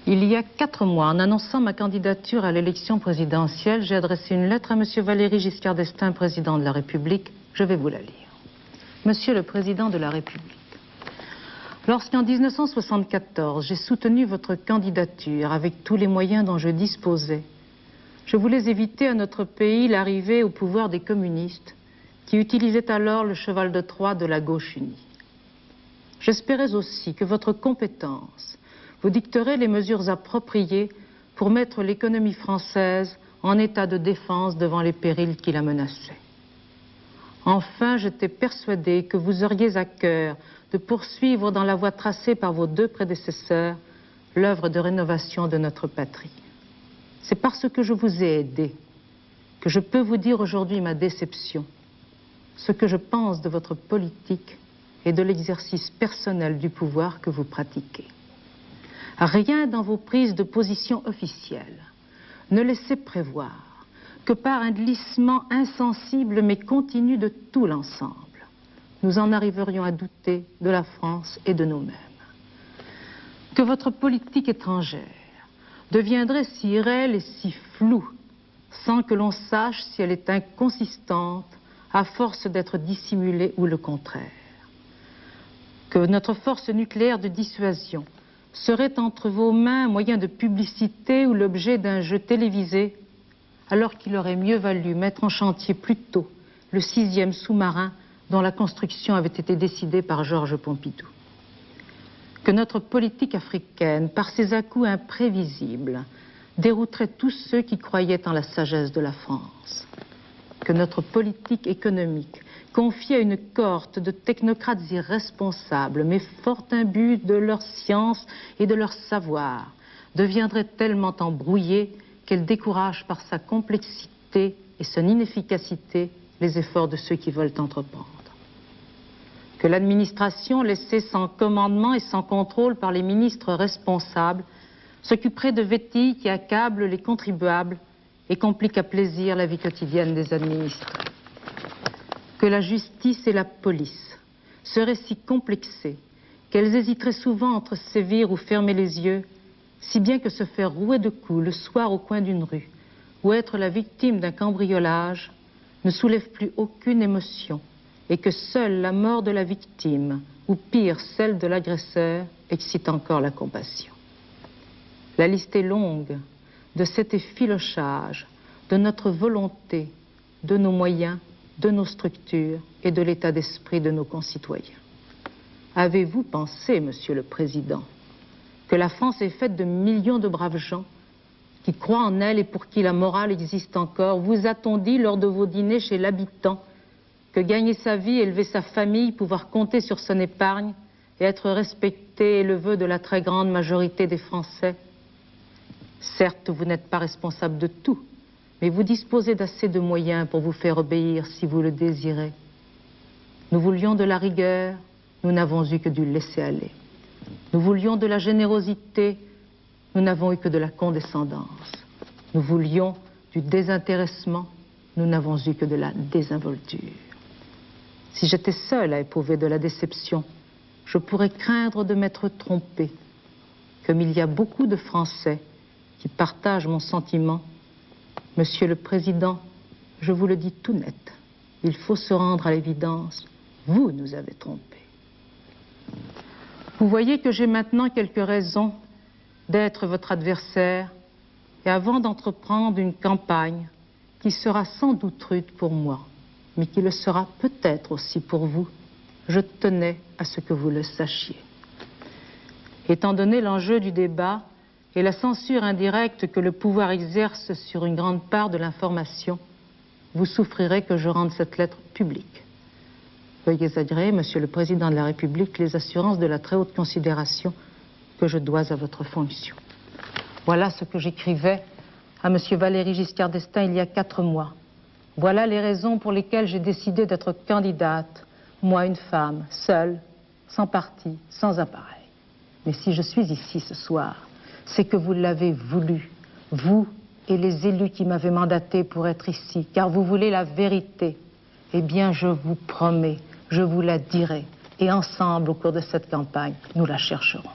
Il y a 4 mois, en annonçant ma candidature à l'élection présidentielle, j'ai adressé une lettre à M. Valéry Giscard d'Estaing, président de la République. Je vais vous la lire. Monsieur le Président de la République, lorsqu'en 1974, j'ai soutenu votre candidature avec tous les moyens dont je disposais, je voulais éviter à notre pays l'arrivée au pouvoir des communistes qui utilisaient alors le cheval de Troie de la gauche unie. J'espérais aussi que votre compétence vous dicterait les mesures appropriées pour mettre l'économie française en état de défense devant les périls qui la menaçaient. Enfin, j'étais persuadée que vous auriez à cœur de poursuivre dans la voie tracée par vos 2 prédécesseurs l'œuvre de rénovation de notre patrie. C'est parce que je vous ai aidé que je peux vous dire aujourd'hui ma déception, ce que je pense de votre politique et de l'exercice personnel du pouvoir que vous pratiquez. Rien dans vos prises de position officielles ne laissait prévoir que par un glissement insensible mais continu de tout l'ensemble, nous en arriverions à douter de la France et de nous-mêmes. Que votre politique étrangère deviendrait si réelle et si floue, sans que l'on sache si elle est inconsistante à force d'être dissimulée ou le contraire. Que notre force nucléaire de dissuasion serait entre vos mains moyen de publicité ou l'objet d'un jeu télévisé, alors qu'il aurait mieux valu mettre en chantier plus tôt le 6e sous-marin dont la construction avait été décidée par Georges Pompidou. Que notre politique africaine, par ses à-coups imprévisibles, dérouterait tous ceux qui croyaient en la sagesse de la France. Que notre politique économique, confiée à une cohorte de technocrates irresponsables, mais fort imbus de leur science et de leur savoir, deviendrait tellement embrouillée qu'elle décourage par sa complexité et son inefficacité les efforts de ceux qui veulent entreprendre. Que l'administration, laissée sans commandement et sans contrôle par les ministres responsables, s'occuperait de vétilles qui accablent les contribuables et compliquent à plaisir la vie quotidienne des administrés. Que la justice et la police seraient si complexées qu'elles hésiteraient souvent entre sévir ou fermer les yeux, si bien que se faire rouer de coups le soir au coin d'une rue ou être la victime d'un cambriolage ne soulève plus aucune émotion et que seule la mort de la victime, ou pire celle de l'agresseur, excite encore la compassion. La liste est longue de cet effilochage, de notre volonté, de nos moyens, de nos structures et de l'état d'esprit de nos concitoyens. Avez-vous pensé, Monsieur le Président, que la France est faite de millions de braves gens qui croient en elle et pour qui la morale existe encore? Vous a-t-on dit lors de vos dîners chez l'habitant que gagner sa vie, élever sa famille, pouvoir compter sur son épargne et être respecté est le vœu de la très grande majorité des Français? Certes, vous n'êtes pas responsable de tout, mais vous disposez d'assez de moyens pour vous faire obéir si vous le désirez. Nous voulions de la rigueur, nous n'avons eu que du laisser-aller. Nous voulions de la générosité, nous n'avons eu que de la condescendance. Nous voulions du désintéressement, nous n'avons eu que de la désinvolture. Si j'étais seule à éprouver de la déception, je pourrais craindre de m'être trompée. Comme il y a beaucoup de Français qui partagent mon sentiment, Monsieur le Président, je vous le dis tout net, il faut se rendre à l'évidence, vous nous avez trompés. Vous voyez que j'ai maintenant quelques raisons d'être votre adversaire, et avant d'entreprendre une campagne qui sera sans doute rude pour moi, mais qui le sera peut-être aussi pour vous, je tenais à ce que vous le sachiez. Étant donné l'enjeu du débat et la censure indirecte que le pouvoir exerce sur une grande part de l'information, vous souffrirez que je rende cette lettre publique. Veuillez agréer, Monsieur le Président de la République, les assurances de la très haute considération que je dois à votre fonction. Voilà ce que j'écrivais à Monsieur Valéry Giscard d'Estaing il y a 4 mois. Voilà les raisons pour lesquelles j'ai décidé d'être candidate, moi une femme, seule, sans parti, sans appareil. Mais si je suis ici ce soir, c'est que vous l'avez voulu, vous et les élus qui m'avaient mandaté pour être ici, car vous voulez la vérité. Eh bien, je vous promets, je vous la dirai, et ensemble, au cours de cette campagne, nous la chercherons.